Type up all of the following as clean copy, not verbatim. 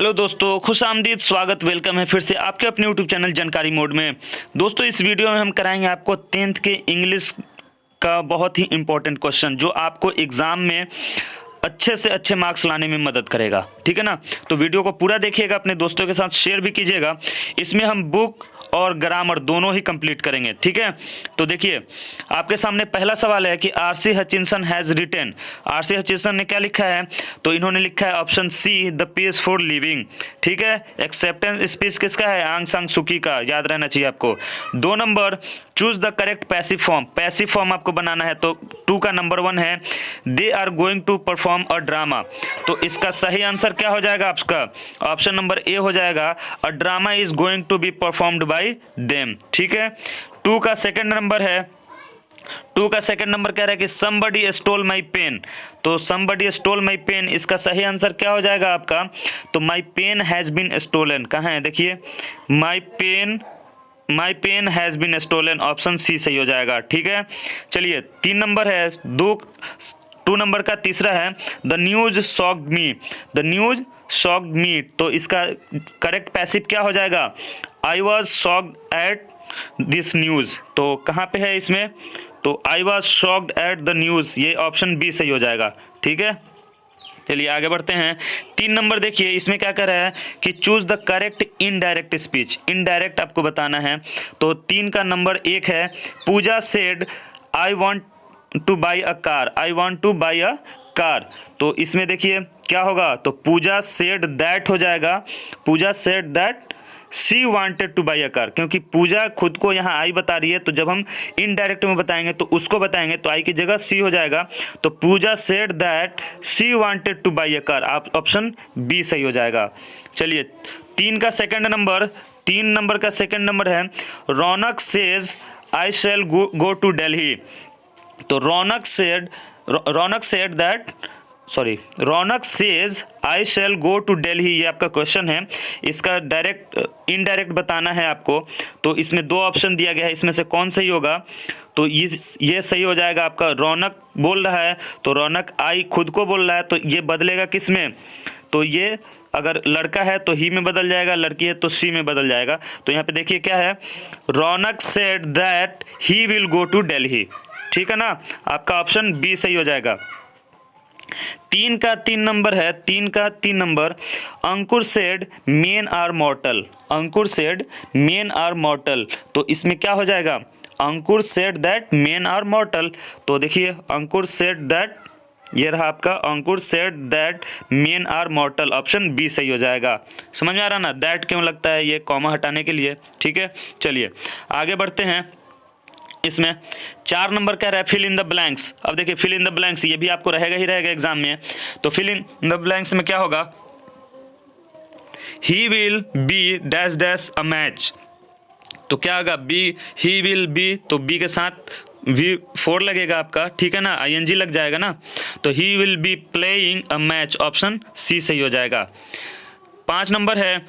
Hello दोस्तों, खुश आमदीद, स्वागत, वेलकम है फिर से आपके अपने यूट्यूब चैनल जानकारी मोड में। दोस्तों, इस वीडियो में हम कराएंगे आपको 10th के इंग्लिश का बहुत ही इंपॉर्टेंट क्वेश्चन जो आपको एग्ज़ाम में अच्छे से अच्छे मार्क्स लाने में मदद करेगा। ठीक है ना। तो वीडियो को पूरा देखिएगा, अपने दोस्तों के साथ शेयर भी कीजिएगा। इसमें हम बुक और ग्रामर दोनों ही कंप्लीट करेंगे। ठीक है। तो देखिए, आपके सामने पहला सवाल है कि R C. Hutchinson has written. R C. Hutchinson ने क्या लिखा है? तो इन्होंने लिखा है option C, the peace for living. ठीक है। एक्सेप्टेंस स्पीच किसका है? आंग सांग सुकी का, याद रहना चाहिए आपको। 2 number, choose the correct passive form. Passive form आपको बनाना है, तो 2 का नंबर 1 है they are going to perform a drama. तो इसका सही आंसर क्या हो जाएगा आपका? ऑप्शन नंबर ए हो जाएगा, a drama is going to be performed by them. ठीक है। 2 का सेकंड नंबर है, 2 का सेकंड नंबर कह रहा है कि somebody stole my pen। तो somebody stole my pen, इसका सही आंसर क्या हो जाएगा आपका? तो my pen has been stolen। कहाँ है? देखिए, my pen has been stolen, option C सही हो जाएगा। ठीक है। चलिए, 3 नंबर है, 2 नंबर का तीसरा है, the news shocked me. The news shocked मी, तो इसका करेक्ट पैसिव क्या हो जाएगा? I was shocked at this news. तो कहाँ पे है इसमें? तो I was shocked at the news, ये ऑप्शन बी सही हो जाएगा। ठीक है। चलिए आगे बढ़ते हैं। 3 नंबर देखिए, इसमें क्या कर रहा है कि choose the correct indirect speech. Indirect आपको बताना है। तो 3 का नंबर 1 है, Pooja said I want to buy a car. I want to buy a car. तो इसमें देखिए क्या होगा? तो पूजा सेड दैट हो जाएगा। Pooja said that she wanted to buy a car, क्योंकि पूजा खुद को यहाँ आई बता रही है, तो जब हम इनडायरेक्ट में बताएंगे तो उसको बताएंगे, तो आई की जगह सी हो जाएगा। तो Pooja said that she wanted to buy a car, आप ऑप्शन बी सही हो जाएगा। चलिए, 3 का सेकंड नंबर, 3 नंबर का सेकंड नंबर है, Raunak says I shall go to Delhi. तो Raunak said that Raunak says I shall go to Delhi, ये आपका क्वेश्चन है। इसका डायरेक्ट इनडायरेक्ट बताना है आपको। तो इसमें 2 ऑप्शन दिया गया है, इसमें से कौन सही होगा? तो ये सही हो जाएगा आपका। रौनक बोल रहा है, तो रौनक आई खुद को बोल रहा है, तो ये बदलेगा किस में? तो ये अगर लड़का है तो ही में बदल जाएगा, लड़की है तो सी में बदल जाएगा। तो यहाँ पे देखिए क्या है, Raunak said that he will go to Delhi. ठीक है ना। आपका ऑप्शन बी सही हो जाएगा। 3 का 3 नंबर है, 3 का 3 number, Ankur said men are mortal. Ankur said men are mortal, तो इसमें क्या हो जाएगा? Ankur said that men are mortal. तो देखिए, अंकुर सेड दैट, ये रहा आपका, Ankur said that men are mortal, option B सही हो जाएगा। समझ में आ रहा ना? दैट क्यों लगता है? ये कॉमा हटाने के लिए। ठीक है। चलिए आगे बढ़ते हैं। इसमें 4 नंबर कह रहा है फिल इन द ब्लैंक्स। अब देखिए, फिल इन द ब्लैंक्स ये भी आपको रहेगा ही रहेगा एग्जाम में। तो फिल इन द ब्लैंक्स में क्या होगा? ही will B dash dash a match. तो क्या होगा? बी, ही विल बी, तो बी के साथ V4 लगेगा आपका। ठीक है ना, ING लग जाएगा ना। तो he will be playing a match, option C सही हो जाएगा। 5 नंबर है,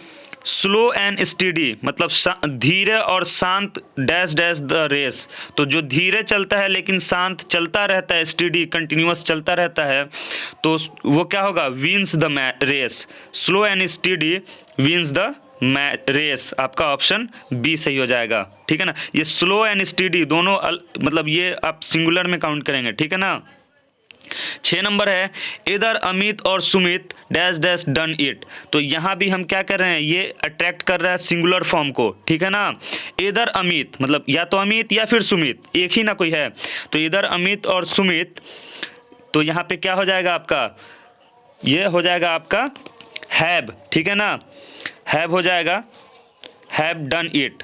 स्लो एंड स्टीडी, मतलब धीरे और शांत डैश डैश द रेस। तो जो धीरे चलता है लेकिन शांत चलता रहता है, स्टीडी कंटिन्यूअस चलता रहता है, तो वो क्या होगा? Wins the race. Slow and steady wins the race, आपका ऑप्शन बी सही हो जाएगा। ठीक है ना। ये स्लो एंड स्टीडी दोनों मतलब ये आप सिंगुलर में काउंट करेंगे। ठीक है ना। 6 नंबर है, इधर अमित और Sumit dash dash done it. तो यहाँ भी हम क्या कर रहे हैं? ये अट्रैक्ट कर रहा है सिंगुलर फॉर्म को। ठीक है ना। इधर अमित मतलब या तो अमित या फिर सुमित, एक ही ना कोई है। तो इधर अमित और सुमित, तो यहाँ पे क्या हो जाएगा आपका? ये हो जाएगा आपका हैव। ठीक है ना, हैव हो जाएगा, have done it,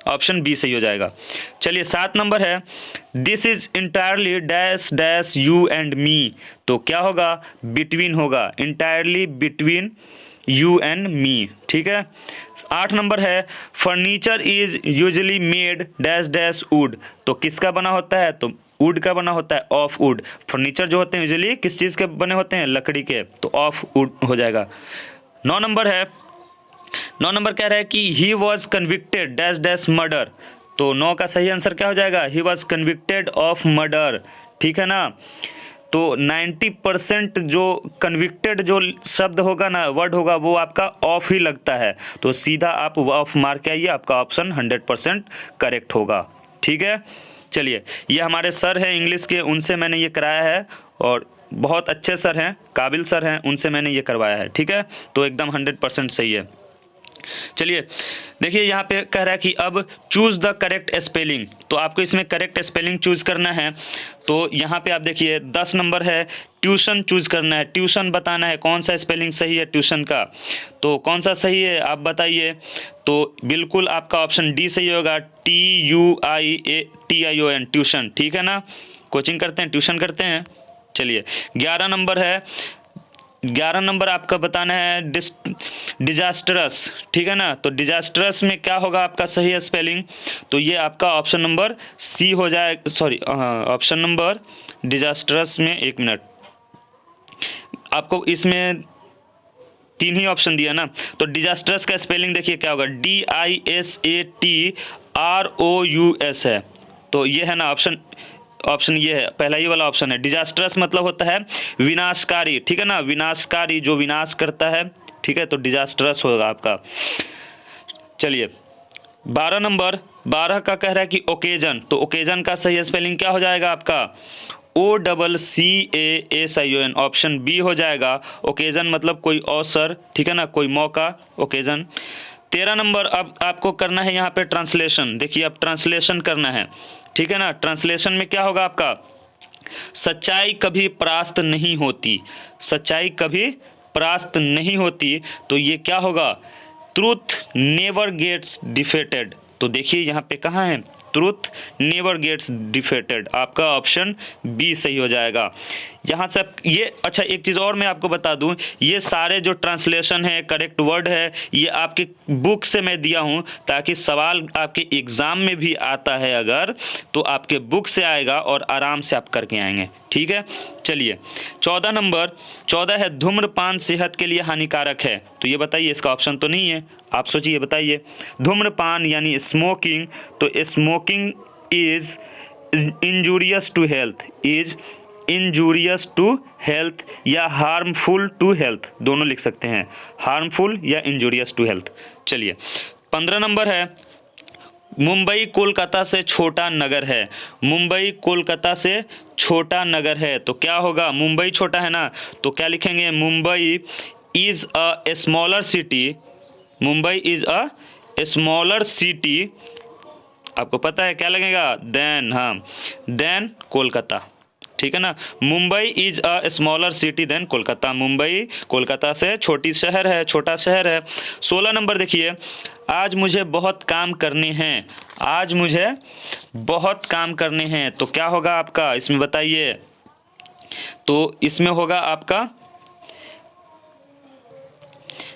option B सही हो जाएगा। चलिए 7 नंबर है, this is entirely dash dash you and me. तो क्या होगा? बिटवीन होगा, entirely between you and me. ठीक है। 8 नंबर है, furniture is usually made dash dash wood. तो किसका बना होता है? तो वुड का बना होता है, ऑफ वुड। फर्नीचर जो होते हैं यूजली किस चीज़ के बने होते हैं? लकड़ी के, तो ऑफ वुड हो जाएगा। 9 नंबर है, 9 नंबर कह रहा है कि he was convicted dash dash murder. तो 9 का सही आंसर क्या हो जाएगा? He was convicted of murder. ठीक है ना। तो 90% जो कन्विक्टेड जो शब्द होगा ना, वर्ड होगा, वो आपका ऑफ ही लगता है, तो सीधा आप ऑफ मार के आइए, आपका ऑप्शन 100% करेक्ट होगा। ठीक है, चलिए, ये हमारे सर हैं इंग्लिश के, उनसे मैंने ये कराया है और बहुत अच्छे सर हैं, काबिल सर हैं, उनसे मैंने ये करवाया है। ठीक है, तो एकदम 100% सही है। चलिए देखिए, यहाँ पे कह रहा है कि अब चूज़ द करेक्ट स्पेलिंग, तो आपको इसमें करेक्ट स्पेलिंग चूज़ करना है। तो यहाँ पे आप देखिए 10 नंबर है, ट्यूशन चूज़ करना है, ट्यूशन बताना है कौन सा स्पेलिंग सही है ट्यूशन का, तो कौन सा सही है आप बताइए। तो बिल्कुल आपका ऑप्शन डी सही होगा, TUIATION, ट्यूशन। ठीक है ना, कोचिंग करते हैं, ट्यूशन करते हैं। चलिए 11 नंबर है, 11 नंबर आपका बताना है डिजास्टरस। ठीक है ना, तो डिजास्टरस में क्या होगा आपका सही स्पेलिंग, तो ये आपका ऑप्शन नंबर सी हो जाए, सॉरी ऑप्शन नंबर डिजास्टरस में, एक मिनट, आपको इसमें 3 ही ऑप्शन दिया ना, तो डिजास्टरस का स्पेलिंग देखिए क्या होगा, DISATROUS है, तो ये है ना ऑप्शन ये है, पहला ही वाला ऑप्शन है। डिजास्टरस मतलब होता है विनाशकारी। ठीक है ना, विनाशकारी, जो विनाश करता है। ठीक है, तो डिजास्टरस होगा आपका। चलिए 12 नंबर, 12 का कह रहा है कि ओकेजन, तो ओकेजन का सही स्पेलिंग क्या हो जाएगा आपका, OCCASION, ऑप्शन बी हो जाएगा। ओकेजन मतलब कोई अवसर, ठीक है ना, कोई मौका, ओकेजन। 13 नंबर, अब आपको करना है यहाँ पे ट्रांसलेशन। देखिए अब ट्रांसलेशन करना है, ठीक है ना, ट्रांसलेशन में क्या होगा आपका, सच्चाई कभी परास्त नहीं होती, सच्चाई कभी परास्त नहीं होती, तो ये क्या होगा, ट्रूथ नेवर गेट्स डिफेटेड। तो देखिए यहाँ पे कहाँ है, ट्रूथ नेवर गेट्स डिफेटेड, आपका ऑप्शन बी सही हो जाएगा। यहाँ से ये, अच्छा एक चीज़ और मैं आपको बता दूँ, ये सारे जो ट्रांसलेशन है, करेक्ट वर्ड है, ये आपके बुक से मैं दिया हूँ, ताकि सवाल आपके एग्ज़ाम में भी आता है अगर, तो आपके बुक से आएगा और आराम से आप करके आएंगे। ठीक है, चलिए 14 नंबर, 14 है धूम्रपान सेहत के लिए हानिकारक है, तो ये बताइए, इसका ऑप्शन तो नहीं है, आप सोचिए बताइए। धूम्रपान यानी स्मोकिंग, तो smoking is injurious to health, is injurious to health या हार्मफुल टू हेल्थ, दोनों लिख सकते हैं, हार्मफुल या इंजूरियस टू हेल्थ। चलिए 15 नंबर है, मुंबई कोलकाता से छोटा नगर है, मुंबई कोलकाता से छोटा नगर है, तो क्या होगा, मुंबई छोटा है ना, तो क्या लिखेंगे, Mumbai is a smaller city, Mumbai is a smaller city, आपको पता है क्या लगेगा, देन, हाँ, देन कोलकाता। ठीक है ना, Mumbai is a smaller city than Kolkata, Mumbai Kolkata से छोटी शहर है, छोटा शहर है। 16 नंबर देखिए, आज मुझे बहुत काम करने हैं, आज मुझे बहुत काम करने हैं, तो क्या होगा आपका इसमें बताइए, तो इसमें होगा आपका,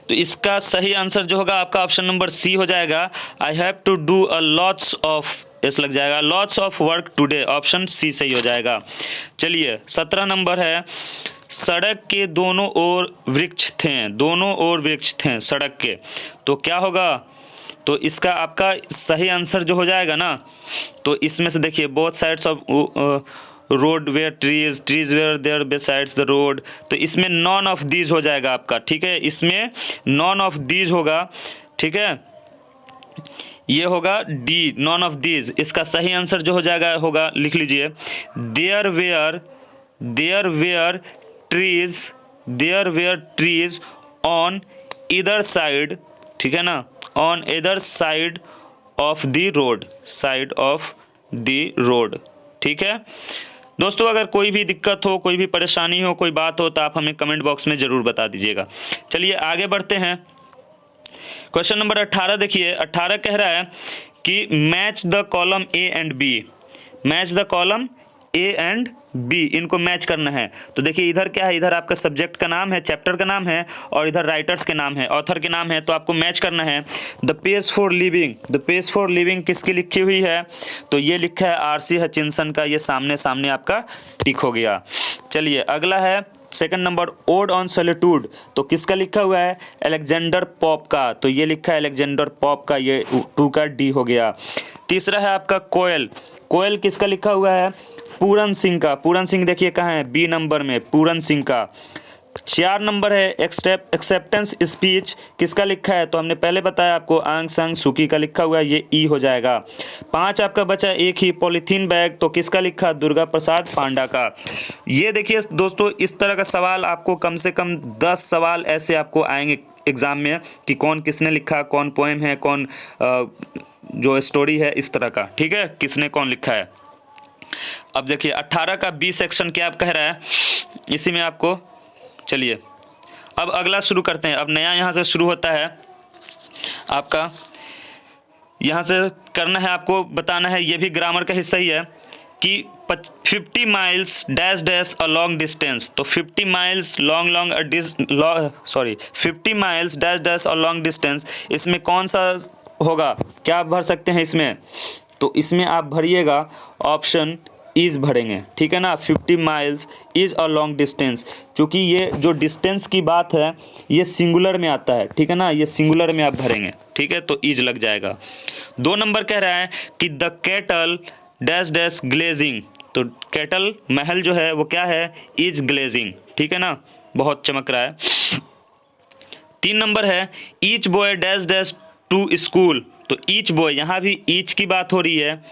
तो इसका सही आंसर जो होगा आपका ऑप्शन नंबर सी हो जाएगा, I have to do a lots of, इस लग जाएगा, lots of work today, option C सही हो जाएगा। चलिए 17 नंबर है, सड़क के दोनों ओर वृक्ष थे, दोनों ओर वृक्ष थे सड़क के, तो क्या होगा, तो इसका आपका सही आंसर जो हो जाएगा ना, तो इसमें से देखिए both sides of road were trees, trees were there besides the road, तो इसमें नॉन ऑफ दीज हो जाएगा आपका। ठीक है, इसमें नॉन ऑफ दीज होगा। ठीक है, ये होगा डी, नॉन ऑफ दीज, इसका सही आंसर जो हो जाएगा होगा, लिख लीजिए, there were trees, there were trees on either side, ठीक है ना, on either side of the road, side of the road. ठीक है दोस्तों, अगर कोई भी दिक्कत हो, कोई भी परेशानी हो, कोई बात हो, तो आप हमें कमेंट बॉक्स में ज़रूर बता दीजिएगा। चलिए आगे बढ़ते हैं, क्वेश्चन नंबर 18 देखिए, 18 कह रहा है कि match the column A and B, match the column A and B, इनको मैच करना है। तो देखिए इधर क्या है, इधर आपका सब्जेक्ट का नाम है, चैप्टर का नाम है, और इधर राइटर्स के नाम है, ऑथर के नाम है, तो आपको मैच करना है। The page for living, the page for living किसकी लिखी हुई है, तो ये लिखा है आरसी हचिंसन का, ये सामने सामने आपका टिक हो गया। चलिए अगला है second number, odd on solitude, तो किसका लिखा हुआ है, अलेक्जेंडर पॉप का, तो ये लिखा है अलेक्जेंडर पॉप का, ये 2 का डी हो गया। तीसरा है आपका कोयल, कोयल किसका लिखा हुआ है, पूरन सिंह का, पूरन सिंह देखिए कहाँ है, बी नंबर में पूरन सिंह का। 4 नंबर है एक्सेप्टेंस स्पीच, किसका लिखा है, तो हमने पहले बताया आपको आंग सांग सुकी का लिखा हुआ है, ये ई हो जाएगा। 5 आपका बचा एक ही, पॉलीथीन बैग, तो किसका लिखा, दुर्गा प्रसाद पांडा का। ये देखिए दोस्तों, इस तरह का सवाल आपको कम से कम 10 सवाल ऐसे आपको आएंगे एग्जाम में कि कौन किसने लिखा, कौन पोएम है, कौन जो स्टोरी है, इस तरह का, ठीक है, किसने कौन लिखा है। अब देखिए 18 का बी सेक्शन क्या आप कह रहा है, इसी में आपको, चलिए अब अगला शुरू करते हैं। अब नया यहाँ से शुरू होता है आपका, यहाँ से करना है आपको, बताना है, ये भी ग्रामर का हिस्सा ही है कि 50 miles dash dash a long distance, तो 50 miles sorry 50 miles dash dash a long distance, इसमें कौन सा होगा, क्या आप भर सकते हैं इसमें, तो इसमें आप भरिएगा ऑप्शन इज भरेंगे, ठीक है ना। 50 miles is a long distance, क्योंकि ये जो डिस्टेंस की बात है ये सिंगुलर में आता है, ठीक है ना, ये सिंगुलर में आप भरेंगे, ठीक है, तो इज लग जाएगा। 2 नंबर कह रहा है कि the cattle dash dash glazing, तो कैटल महल जो है वो क्या है, इज ग्लेजिंग, ठीक है ना, बहुत चमक रहा है। 3 नंबर है each boy dash dash to school, तो ईच बॉय, यहाँ भी ईच की बात हो रही है,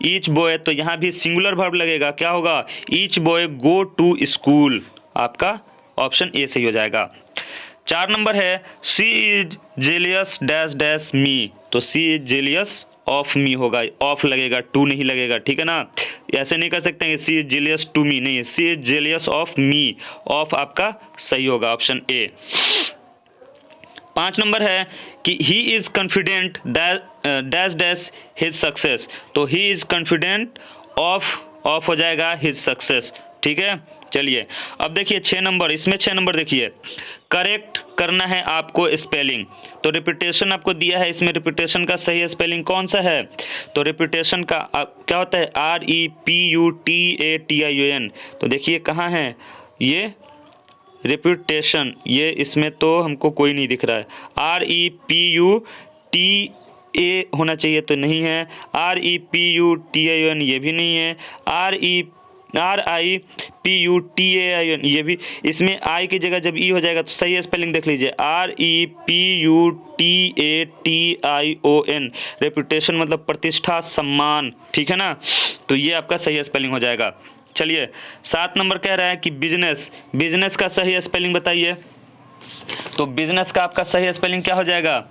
ईच बॉय, तो यहाँ भी सिंगुलर वर्ब लगेगा, क्या होगा, each boy go to school, आपका ऑप्शन ए सही हो जाएगा। 4 नंबर है she is jealous dash dash me, तो she is jealous of me होगा, ऑफ लगेगा, टू नहीं लगेगा, ठीक है ना, ऐसे नहीं कर सकते हैं कि she is jealous to me, नहीं, she is jealous of me, of आपका सही होगा, ऑप्शन ए। 5 नंबर है कि he is confident dash dash his success, तो ही इज़ कॉन्फिडेंट ऑफ हो जाएगा हिज सक्सेस, ठीक है। चलिए अब देखिए 6 नंबर, इसमें 6 नंबर देखिए, करेक्ट करना है आपको स्पेलिंग, तो रिपीटेशन आपको दिया है, इसमें रिपीटेशन का सही स्पेलिंग कौन सा है, तो रिपीटेशन का क्या होता है, REPUTATION, तो देखिए कहाँ है ये रिपीटेशन, ये इसमें तो हमको कोई नहीं दिख रहा है, REPUTA होना चाहिए, तो नहीं है, REPUTION ये भी नहीं है, RIPUTAIN ये भी, इसमें आई की जगह जब ई हो जाएगा तो सही स्पेलिंग देख लीजिए, REPUTATION, रेपुटेशन मतलब प्रतिष्ठा सम्मान, ठीक है ना, तो ये आपका सही स्पेलिंग हो जाएगा। चलिए 7 नंबर कह रहा है कि बिजनेस, बिजनेस का सही स्पेलिंग बताइए, तो बिजनेस का आपका सही स्पेलिंग क्या हो जाएगा,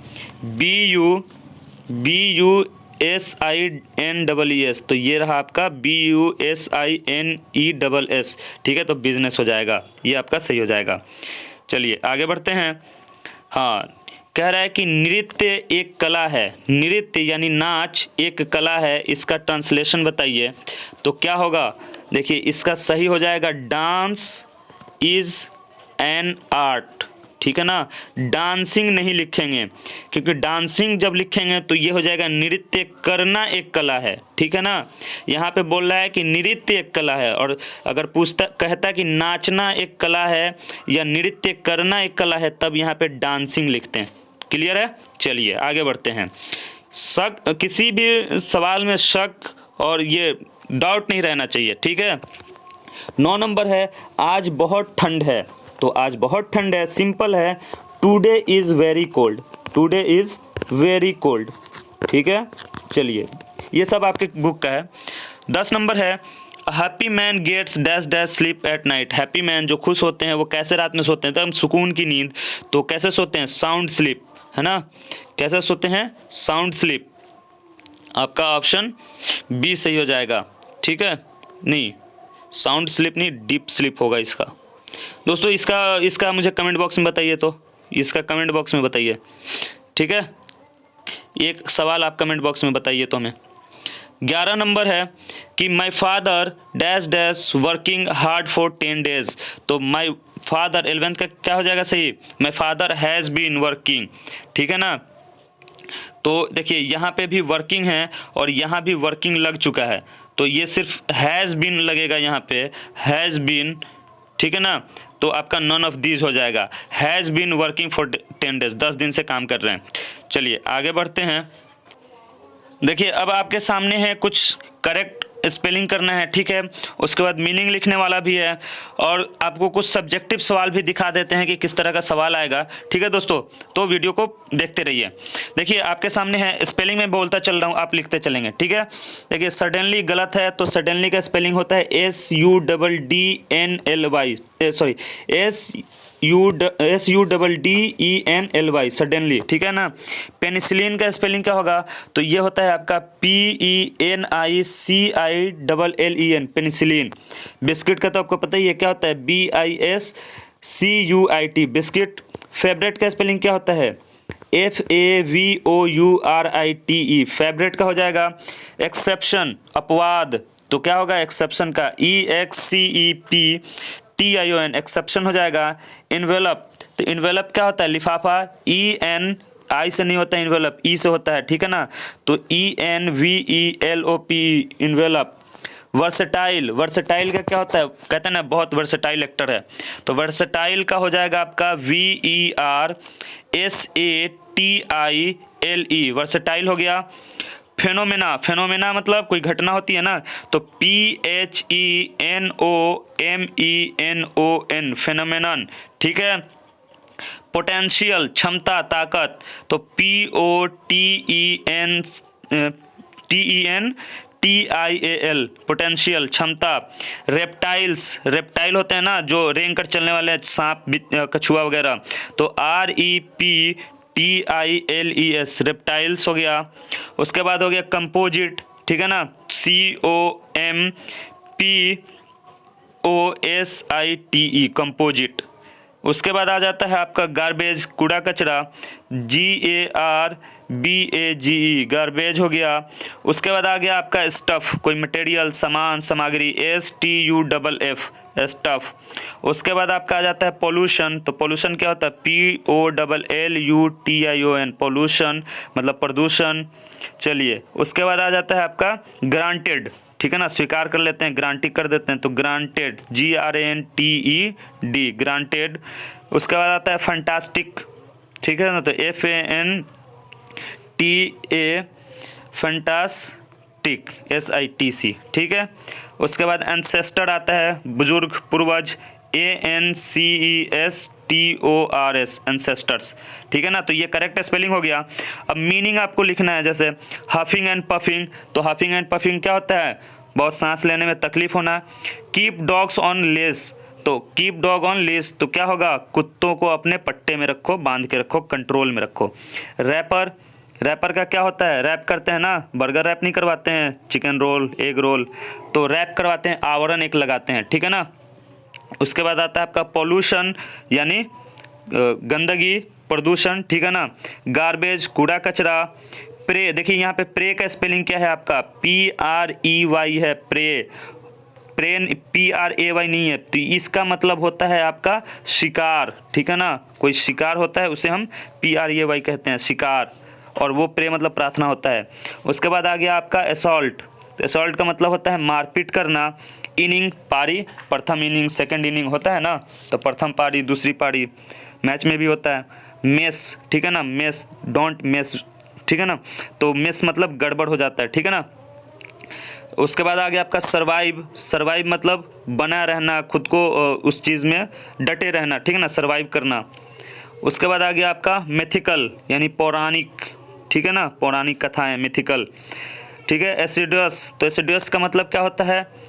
BUSINESS, तो ये रहा आपका BUSINESS, ठीक है, तो बिजनेस हो जाएगा, ये आपका सही हो जाएगा। चलिए आगे बढ़ते हैं। हाँ, कह रहा है कि नृत्य एक कला है, नृत्य यानी नाच एक कला है, इसका ट्रांसलेशन बताइए, तो क्या होगा, देखिए इसका सही हो जाएगा डांस इज़ एन आर्ट, ठीक है ना, डांसिंग नहीं लिखेंगे, क्योंकि डांसिंग जब लिखेंगे तो ये हो जाएगा नृत्य करना एक कला है, ठीक है ना, यहाँ पे बोल रहा है कि नृत्य एक कला है, और अगर पूछता कहता कि नाचना एक कला है या नृत्य करना एक कला है, तब यहाँ पे डांसिंग लिखते हैं, क्लियर है। चलिए आगे बढ़ते हैं। शक, किसी भी सवाल में शक और ये डाउट नहीं रहना चाहिए, ठीक है। 9 नंबर है आज बहुत ठंड है, तो आज बहुत ठंड है, सिंपल है, today is very cold, today is very cold, ठीक है। चलिए ये सब आपके बुक का है। 10 नंबर है happy man gets dash dash sleep at night, happy man जो खुश होते हैं वो कैसे रात में सोते हैं, तो हम सुकून की नींद, तो कैसे सोते हैं, साउंड स्लीप, है ना, कैसे सोते हैं, साउंड स्लीप, आपका ऑप्शन बी सही हो जाएगा, ठीक है, नहीं साउंड स्लीप नहीं, डीप स्लीप होगा इसका। दोस्तों इसका मुझे कमेंट बॉक्स में बताइए, तो इसका कमेंट बॉक्स में बताइए, ठीक है, एक सवाल आप कमेंट बॉक्स में बताइए तो हमें। 11 नंबर है कि my father dash dash working hard for 10 days, तो माई फादर 11th का क्या हो जाएगा सही, my father has been working, ठीक है ना, तो देखिए यहाँ पे भी वर्किंग है और यहाँ भी वर्किंग लग चुका है, तो ये सिर्फ हैज़ बीन लगेगा, यहाँ पे हैज़ बीन, ठीक है ना, तो आपका नन ऑफ दीज हो जाएगा, has been working for 10 days, 10 दिन से काम कर रहे हैं। चलिए आगे बढ़ते हैं। देखिए अब आपके सामने है कुछ करेक्ट स्पेलिंग करना है, ठीक है। उसके बाद मीनिंग लिखने वाला भी है, और आपको कुछ सब्जेक्टिव सवाल भी दिखा देते हैं कि किस तरह का सवाल आएगा, ठीक है दोस्तों। तो वीडियो को देखते रहिए। देखिए आपके सामने है, स्पेलिंग में बोलता चल रहा हूँ, आप लिखते चलेंगे, ठीक है। देखिए सडनली गलत है, तो सडनली का स्पेलिंग होता है SUDDNLY, सॉरी SUDDENLY, सडनली, ठीक है ना। पेनिसिलिन का स्पेलिंग क्या होगा, तो ये होता है आपका PENICILLEN, पेनिसिलिन। बिस्किट का तो आपको पता ही है क्या होता है, BISCUIT, बिस्किट। फेवरेट का स्पेलिंग क्या होता है, FAVOURITE, फेवरेट का हो जाएगा। एक्सेप्शन, अपवाद, तो क्या होगा एक्सेप्शन का, EXCEPTION, एक्सेप्शन हो जाएगा। इन्वेलप, तो इन्वेलप क्या होता है, लिफाफा, EN, I से नहीं होता है इन्वेलप, E से होता है, ठीक है ना। तो ENVELOP, इन्वेलप। वर्सेटाइल, वर्सेटाइल का क्या होता है, कहते हैं ना बहुत वर्सेटाइल एक्टर है, तो वर्सेटाइल का हो जाएगा आपका VERSATILE, वर्सेटाइल हो गया। फेनोमेना, फेनोमेना मतलब कोई घटना होती है ना, तो PHENOMENON, फेनोमेनन, ठीक है। पोटेंशियल, क्षमता, ताकत, तो POTENTIAL, पोटेंशियल, क्षमता। रेप्टाइल्स, रेप्टाइल होते हैं ना जो रेंग कर चलने वाले सांप, कछुआ वगैरह, तो REPTILES, रेप्टाइल्स हो गया। उसके बाद हो गया कंपोजिट, ठीक है ना, COMPOSITE, कंपोजिट। उसके बाद आ जाता है आपका गार्बेज, कूड़ा कचरा, GARBAGE, गार्बेज हो गया। उसके बाद आ गया आपका स्टफ़, कोई मटेरियल, सामान, सामग्री, STUFF, स्टफ़। उसके बाद आपका आ जाता है पोल्यूशन, तो पोल्यूशन क्या होता है, POLLUTION, पोल्यूशन मतलब प्रदूषण। चलिए उसके बाद आ जाता है आपका ग्रांटेड, ठीक है ना, स्वीकार कर लेते हैं, ग्रांटिंग कर देते हैं, तो ग्रांटेड, GRANTED, ग्रांटेड। उसके बाद आता है फंटास्टिक, ठीक है ना, तो FANTA, फंटास्टिक, SITC, ठीक है। उसके बाद एंसेस्टर आता है, बुजुर्ग, पूर्वज, ANCESTORS, एंसेस्टर्स, ठीक है ना। तो ये करेक्ट स्पेलिंग हो गया। अब मीनिंग आपको लिखना है, जैसे हफिंग एंड पफिंग, तो हफिंग एंड पफिंग क्या होता है, बहुत सांस लेने में तकलीफ होना। कीप डॉग्स ऑन लेस, तो कीप डॉग ऑन लेस, तो क्या होगा, कुत्तों को अपने पट्टे में रखो, बांध के रखो, कंट्रोल में रखो। रैपर, रैपर का क्या होता है, रैप करते हैं ना, बर्गर रैप नहीं करवाते हैं, चिकन रोल, एग रोल, तो रैप करवाते हैं, आवरण एक लगाते हैं, ठीक है ना। उसके बाद आता है आपका पॉल्यूशन, यानी गंदगी, प्रदूषण, ठीक है ना। गार्बेज, कूड़ा कचरा। प्रे, देखिए यहाँ पे प्रे का स्पेलिंग क्या है आपका, PREY है, प्रे, प्रेन PRAY नहीं है, तो इसका मतलब होता है आपका शिकार, ठीक है ना, कोई शिकार होता है उसे हम PRAY कहते हैं, शिकार, और वो प्रे मतलब प्रार्थना होता है। उसके बाद आ गया आपका असॉल्ट, तो असॉल्ट का मतलब होता है मारपीट करना। इनिंग, पारी, प्रथम इनिंग, सेकंड इनिंग होता है ना, तो प्रथम पारी, दूसरी पारी, मैच में भी होता है। मेस, ठीक है ना, मेस, डोंट मेस, ठीक है ना, तो मेस मतलब गड़बड़ हो जाता है, ठीक है ना। उसके बाद आ गया आपका सर्वाइव, सर्वाइव मतलब बना रहना, खुद को उस चीज़ में डटे रहना, ठीक है ना, सर्वाइव करना। उसके बाद आ गया आपका मिथिकल, यानी पौराणिक, ठीक है ना, पौराणिक कथाएं, मिथिकल, ठीक है। एसिडस, तो एसिडस का मतलब क्या होता है,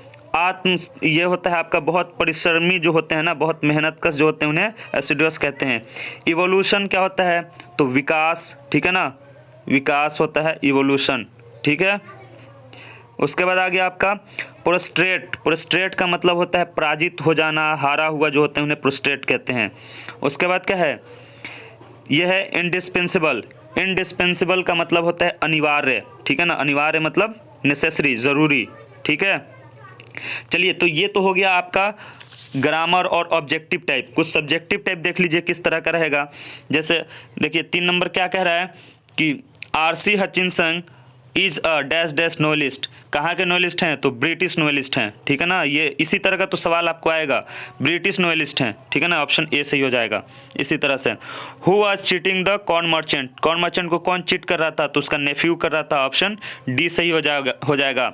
ये होता है आपका बहुत परिश्रमी जो होते हैं ना, बहुत मेहनतकश जो होते हैं, उन्हें एसिडस कहते हैं। इवोल्यूशन क्या होता है, तो विकास, ठीक है ना, विकास होता है इवोल्यूशन, ठीक है। उसके बाद आ गया आपका प्रोस्ट्रेट, प्रोस्ट्रेट का मतलब होता है पराजित हो जाना, हारा हुआ जो होते हैं उन्हें प्रोस्ट्रेट कहते हैं। उसके बाद क्या है, यह है इंडिस्पेंसिबल, इंडिस्पेंसिबल का मतलब होता है अनिवार्य, ठीक है ना, अनिवार्य मतलब नेसेसरी, ज़रूरी, ठीक है। चलिए, तो ये तो हो गया आपका ग्रामर और ऑब्जेक्टिव टाइप। कुछ सब्जेक्टिव टाइप देख लीजिए किस तरह का रहेगा। जैसे देखिए 3 नंबर क्या कह रहा है कि RC Hutchinson is a dash dash novelist, कहाँ के नोवेलिस्ट हैं, तो ब्रिटिश नोवेलिस्ट हैं, ठीक है ना। ये इसी तरह का तो सवाल आपको आएगा, ब्रिटिश नोवेलिस्ट हैं, ठीक है ना, ऑप्शन ए सही हो जाएगा। इसी तरह से who was cheating the corn merchant, corn merchant को कौन चीट कर रहा था, तो उसका नेफ्यू कर रहा था, ऑप्शन डी सही हो जाएगा।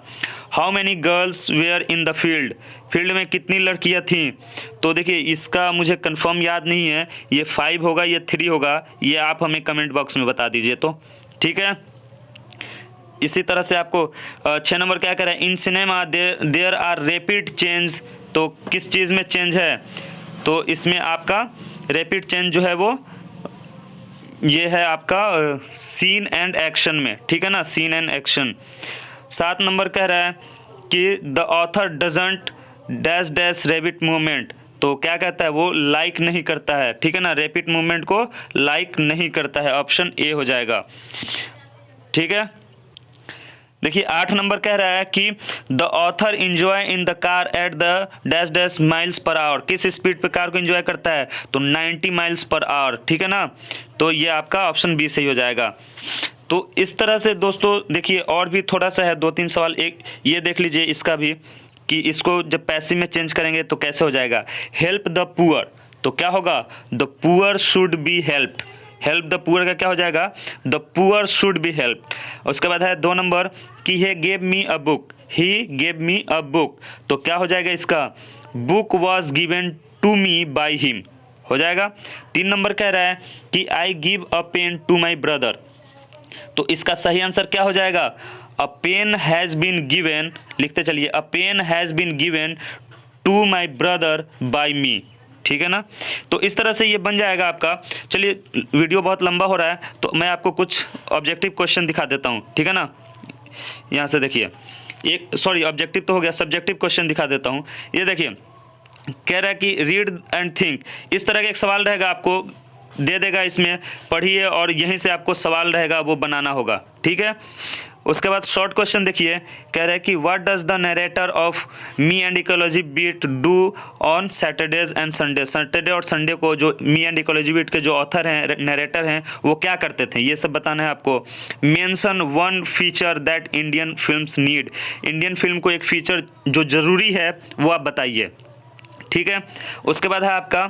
How many girls were in the field, field में कितनी लड़कियां थीं, तो देखिए इसका मुझे कंफर्म याद नहीं है, ये 5 होगा या 3 होगा, ये आप हमें कमेंट बॉक्स में बता दीजिए तो, ठीक है। इसी तरह से आपको 6 नंबर क्या कह रहा है, in cinema there are rapid change, तो किस चीज़ में चेंज है, तो इसमें आपका रैपिड चेंज जो है वो ये है आपका सीन एंड एक्शन में, ठीक है ना, सीन एंड एक्शन। 7 नंबर कह रहा है कि the author doesn't dash dash rabbit movement, तो क्या कहता है, वो लाइक नहीं करता है, ठीक है ना, रैपिड मूवमेंट को लाइक नहीं करता है, ऑप्शन ए हो जाएगा, ठीक है। देखिए 8 नंबर कह रहा है कि the author enjoy in the car at the dash dash miles per hour, किस स्पीड पे कार को इंजॉय करता है, तो 90 माइल्स पर आवर, ठीक है ना, तो ये आपका ऑप्शन बी सही हो जाएगा। तो इस तरह से दोस्तों देखिए और भी थोड़ा सा है, 2-3 सवाल, एक ये देख लीजिए इसका भी कि इसको जब पैसिव में चेंज करेंगे तो कैसे हो जाएगा, हेल्प द पुअर, तो क्या होगा, the poor should be helped, help the poor का क्या हो जाएगा, the poor should be helped. उसके बाद है 2 नंबर कि he gave me a book, he gave me a book, तो क्या हो जाएगा इसका, book was given to me by him हो जाएगा। 3 नंबर कह रहा है कि I give a pen to my brother, तो इसका सही आंसर क्या हो जाएगा, a pen has been given, लिखते चलिए, a pen has been given to my brother by me, ठीक है ना। तो इस तरह से ये बन जाएगा आपका। चलिए वीडियो बहुत लंबा हो रहा है तो मैं आपको कुछ ऑब्जेक्टिव क्वेश्चन दिखा देता हूँ, ठीक है ना। यहाँ से देखिए एक, सॉरी ऑब्जेक्टिव तो हो गया, सब्जेक्टिव क्वेश्चन दिखा देता हूँ। ये देखिए कह रहा है कि रीड एंड थिंक, इस तरह का एक सवाल रहेगा, आपको दे देगा, इसमें पढ़िए और यहीं से आपको सवाल रहेगा वो बनाना होगा, ठीक है। उसके बाद शॉर्ट क्वेश्चन देखिए, कह रहा है कि what does the narrator of me and ecology beat do on Saturdays and Sunday, Saturday और संडे को जो मी एंड इकोलॉजी बीट के जो ऑथर हैं, नरेटर हैं, वो क्या करते थे, ये सब बताना है आपको। Mention one feature that Indian films need, Indian film को एक फीचर जो ज़रूरी है वो आप बताइए, ठीक है। उसके बाद है आपका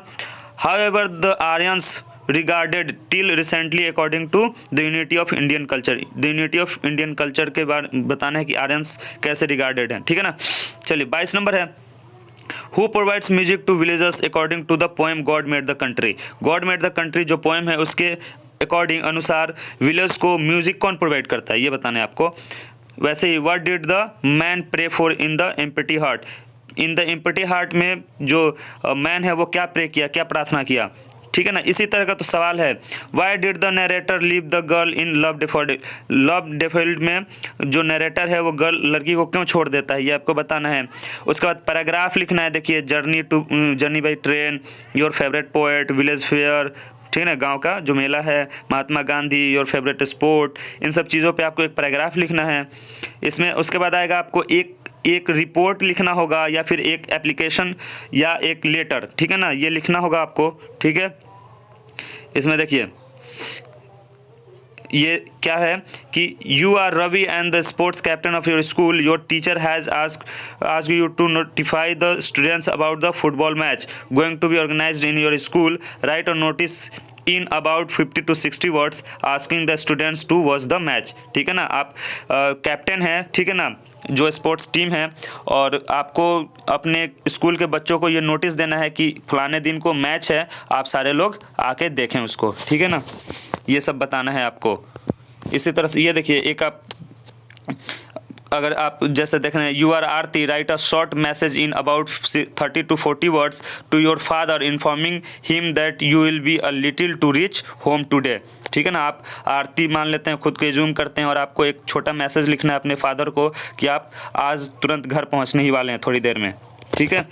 however the Aryans regarded till recently according to the unity of Indian culture, the unity of Indian culture के बारे बताना है कि आर्यंस कैसे regarded हैं, ठीक है ना। चलिए 22 नंबर है Who provides music to villagers according to the poem God made the country, God made the country जो poem है उसके अकॉर्डिंग अनुसार विलेज को म्यूजिक कौन प्रोवाइड करता है, ये बताना है आपको। वैसे ही what did the man pray for in the empty heart, in the empty heart में जो मैन है वो क्या प्रे किया, क्या प्रार्थना किया, ठीक है ना। इसी तरह का तो सवाल है why did the narrator leave the girl in love daffodilled में जो नरेटर है वो लड़की को क्यों छोड़ देता है, ये आपको बताना है। उसके बाद पैराग्राफ लिखना है, देखिए journey by train, your favourite poet, village fair, ठीक है ना, गांव का जो मेला है, Mahatma Gandhi, your favourite sport, इन सब चीज़ों पे आपको एक पैराग्राफ लिखना है इसमें। उसके बाद आएगा आपको एक रिपोर्ट लिखना होगा या फिर एक एप्लीकेशन या एक लेटर, ठीक है ना, ये लिखना होगा आपको, ठीक है। इसमें देखिए ये क्या है कि you are Ravi and the sports captain of your school, your teacher has asked you to notify the students about the football match going to be organised in your school, write a notice in about 50 to 60 words asking the students to watch the match, ठीक है ना। आप captain हैं, ठीक है ना, जो sports team है, और आपको अपने स्कूल के बच्चों को ये नोटिस देना है कि फलाने दिन को मैच है, आप सारे लोग आके देखें उसको, ठीक है ना, ये सब बताना है आपको। इसी तरह से ये देखिए एक आप अगर आप जैसे देख रहे हैं you are Aarti write a short message in about 30 to 40 words to your father informing him that you will be a little to reach home today, ठीक है ना। आप आरती मान लेते हैं, खुद को जूम करते हैं और आपको एक छोटा मैसेज लिखना है अपने फादर को कि आप आज तुरंत घर पहुंचने ही वाले हैं थोड़ी देर में, ठीक है।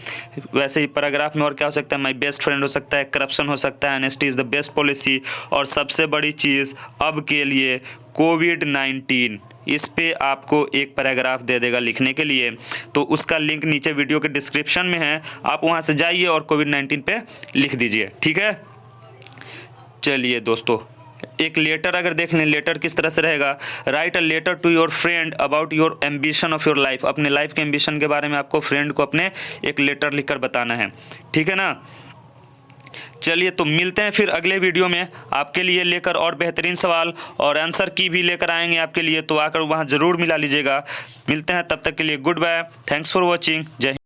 वैसे ही पैराग्राफ में और क्या हो सकता है, माई बेस्ट फ्रेंड हो सकता है, करप्शन हो सकता है, NST is the best policy, और सबसे बड़ी चीज़ अब के लिए कोविड-19, इस पे आपको एक पैराग्राफ दे देगा लिखने के लिए, तो उसका लिंक नीचे वीडियो के डिस्क्रिप्शन में है, आप वहाँ से जाइए और कोविड-19 पे लिख दीजिए, ठीक है। चलिए दोस्तों एक लेटर अगर देख लें, लेटर किस तरह से रहेगा, write a letter to your friend about your ambition of your life, अपने लाइफ के एम्बिशन के बारे में आपको फ्रेंड को अपने एक लेटर लिखकर बताना है, ठीक है ना। चलिए तो मिलते हैं फिर अगले वीडियो में, आपके लिए लेकर और बेहतरीन सवाल और आंसर की भी लेकर आएंगे आपके लिए, तो आकर वहाँ ज़रूर मिला लीजिएगा। मिलते हैं, तब तक के लिए goodbye, thanks for watching, जय हिंद।